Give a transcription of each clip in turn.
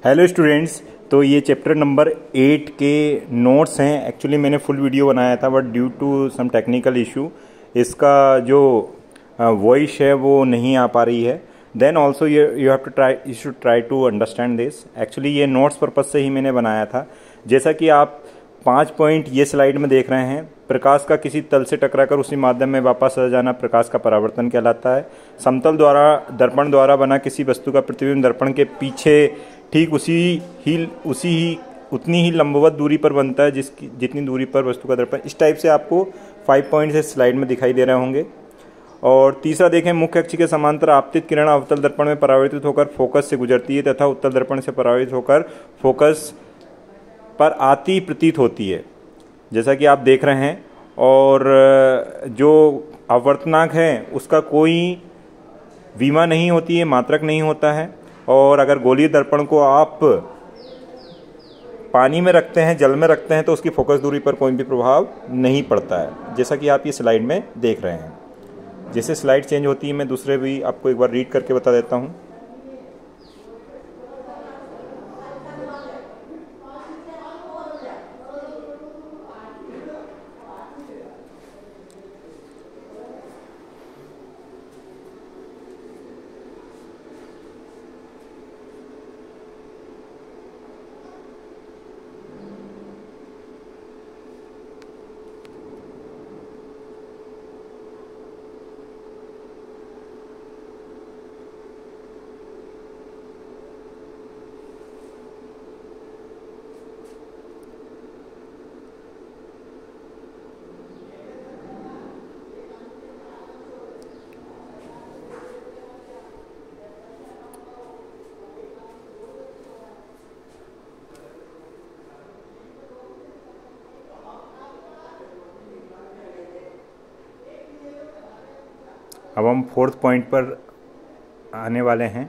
Hello students. तो ये chapter number 8 के नोट्स हैं। एक्चुअली मैंने फुल वीडियो बनाया था but due to some technical issue इसका जो वॉइस है वो नहीं आ पा रही है। Then also you have to try, you should try to understand this. Actually ये नोट्स पर्पज से ही मैंने बनाया था। जैसा कि आप 5 पॉइंट ये स्लाइड में देख रहे हैं, प्रकाश का किसी तल से टकराकर उसी माध्यम में वापस आ जाना प्रकाश का परावर्तन कहलाता है। समतल द्वारा दर्पण द्वारा बना किसी वस्तु का प्रतिबिंब दर्पण के पीछे ठीक उतनी ही लंबवत दूरी पर बनता है जितनी दूरी पर वस्तु का दर्पण। इस टाइप से आपको 5 पॉइंट्स इस स्लाइड में दिखाई दे रहे होंगे। और तीसरा देखें, मुख्य अक्ष के समांतर आपतित किरण अवतल दर्पण में परावर्तित होकर फोकस से गुजरती है तथा उत्तल दर्पण से परावर्तित होकर फोकस पर आती प्रतीत होती है, जैसा कि आप देख रहे हैं। और जो आवर्तनांक है उसका कोई विमा नहीं होती है, मात्रक नहीं होता है। और अगर गोलीय दर्पण को आप पानी में रखते हैं, जल में रखते हैं, तो उसकी फोकस दूरी पर कोई भी प्रभाव नहीं पड़ता है, जैसा कि आप ये स्लाइड में देख रहे हैं। जैसे स्लाइड चेंज होती है मैं दूसरे भी आपको एक बार रीड करके बता देता हूँ। अब हम 4th पॉइंट पर आने वाले हैं।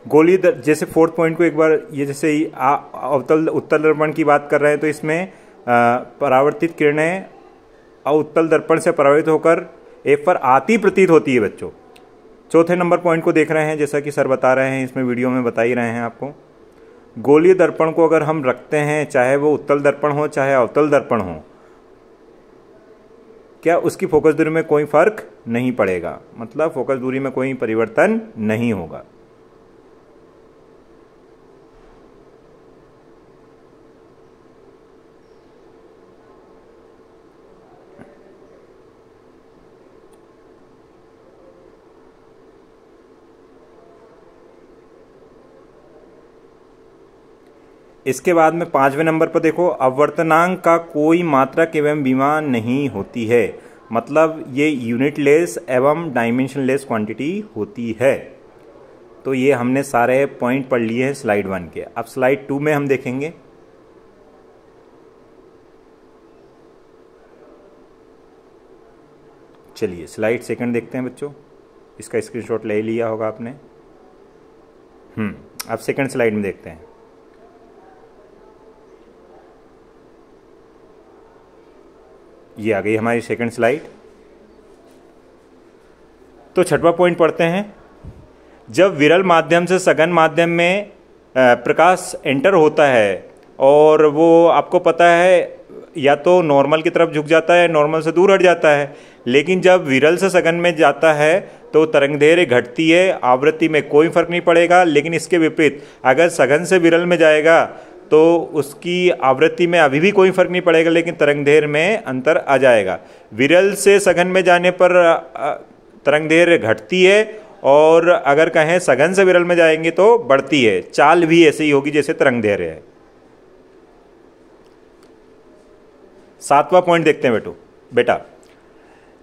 गोलीय जैसे 4th पॉइंट को एक बार ये जैसे ही उत्तल दर्पण की बात कर रहे हैं, तो इसमें परावर्तित किरणें उत्तल दर्पण से परावर्तित होकर एक पर आती प्रतीत होती है बच्चों। 4th नंबर पॉइंट को देख रहे हैं, जैसा कि सर बता रहे हैं, इसमें वीडियो में बता ही रहे हैं आपको। गोलीय दर्पण को अगर हम रखते हैं, चाहे वो उत्तल दर्पण हो चाहे अवतल दर्पण हो, क्या उसकी फोकस दूरी में कोई फर्क नहीं पड़ेगा, मतलब फोकस दूरी में कोई परिवर्तन नहीं होगा। इसके बाद में 5वें नंबर पर देखो, अवर्तनांक का कोई मात्रक एवं विमा नहीं होती है, मतलब ये यूनिटलेस एवं डायमेंशनलेस क्वांटिटी होती है। तो ये हमने सारे पॉइंट पढ़ लिए हैं स्लाइड 1 के। अब स्लाइड 2 में हम देखेंगे। चलिए स्लाइड 2 देखते हैं बच्चों। इसका स्क्रीनशॉट ले लिया होगा आपने। अब 2nd स्लाइड में देखते हैं। ये आ गई हमारी 2nd स्लाइड। तो 6वां पॉइंट पढ़ते हैं। जब विरल माध्यम से सघन माध्यम में प्रकाश एंटर होता है और वो आपको पता है या तो नॉर्मल की तरफ झुक जाता है, नॉर्मल से दूर हट जाता है, लेकिन जब विरल से सघन में जाता है तो तरंगदैर्घ्य घटती है, आवृत्ति में कोई फर्क नहीं पड़ेगा। लेकिन इसके विपरीत अगर सघन से विरल में जाएगा तो उसकी आवृत्ति में अभी भी कोई फर्क नहीं पड़ेगा, लेकिन तरंगदैर्घ्य में अंतर आ जाएगा। विरल से सघन में जाने पर तरंगदैर्घ्य घटती है और अगर कहें सघन से विरल में जाएंगे तो बढ़ती है। चाल भी ऐसे ही होगी जैसे तरंगदैर्घ्य है। 7वां पॉइंट देखते हैं बेटा।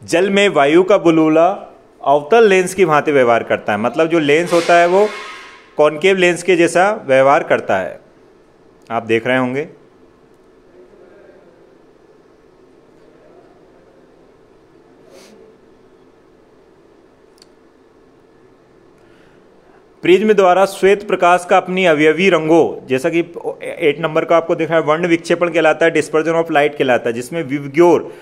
जल में वायु का बुलबुला अवतल लेंस की भांति व्यवहार करता है, मतलब जो लेंस होता है वो कॉनकेव लेंस के जैसा व्यवहार करता है। आप देख रहे होंगे। प्रिज्म द्वारा श्वेत प्रकाश का अपनी अवयवी रंगों, जैसा कि 8 नंबर का आपको देखा है, वर्ण विक्षेपण कहलाता है, डिस्पर्जन ऑफ लाइट कहलाता है, जिसमें विवग्योर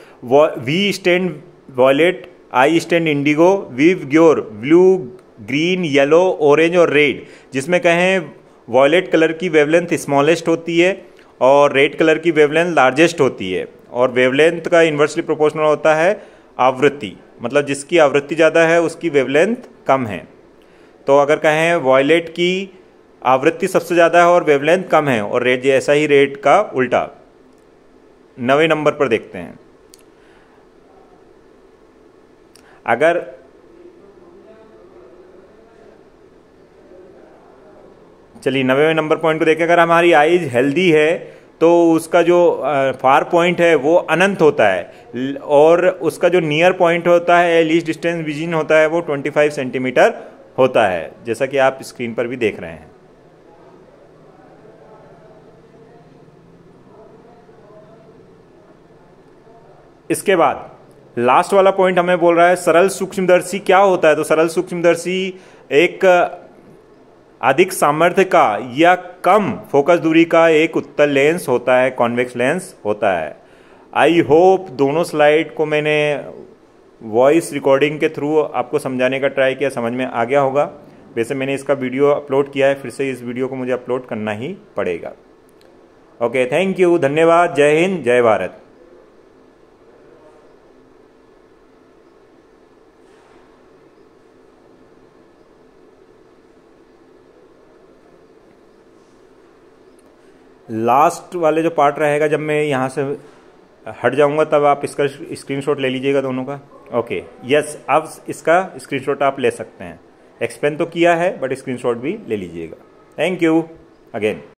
we stand violet, I stand Indigo, विवग्योर blue green, yellow, orange और रेड, जिसमें कहें वॉयलेट कलर की वेवलेंथ स्मॉलेस्ट होती है और रेड कलर की वेवलेंथ लार्जेस्ट होती है, और वेवलेंथ का इन्वर्सली प्रोपोर्शनल होता है आवृत्ति, मतलब जिसकी आवृत्ति ज़्यादा है उसकी वेवलेंथ कम है। तो अगर कहें वॉयलेट की आवृत्ति सबसे ज़्यादा है और वेवलेंथ कम है, और रेड ऐसा ही रेड का उल्टा। 9वें नंबर पर देखते हैं, अगर चलिए 9वें नंबर पॉइंट को देखें, अगर हमारी आईज हेल्दी है तो उसका जो फार पॉइंट है वो अनंत होता है, और उसका जो नियर पॉइंट होता है, लीस्ट डिस्टेंस बिटवीन होता है, वो 25 सेंटीमीटर होता है, जैसा कि आप स्क्रीन पर भी देख रहे हैं। इसके बाद लास्ट वाला पॉइंट हमें बोल रहा है सरल सूक्ष्मदर्शी क्या होता है। तो सरल सूक्ष्मदर्शी एक अधिक सामर्थ्य का या कम फोकस दूरी का एक उत्तल लेंस होता है, कॉन्वेक्स लेंस होता है। आई होप दोनों स्लाइड को मैंने वॉइस रिकॉर्डिंग के थ्रू आपको समझाने का ट्राई किया, समझ में आ गया होगा। वैसे मैंने इसका वीडियो अपलोड किया है, फिर से इस वीडियो को मुझे अपलोड करना ही पड़ेगा। ओके, थैंक यू, धन्यवाद, जय हिंद, जय भारत। लास्ट वाले जो पार्ट रहेगा, जब मैं यहाँ से हट जाऊँगा तब आप इसका स्क्रीनशॉट ले लीजिएगा दोनों का। ओके, यस, अब इसका स्क्रीनशॉट आप ले सकते हैं। एक्सप्लेन तो किया है बट स्क्रीनशॉट भी ले लीजिएगा। Thank you again.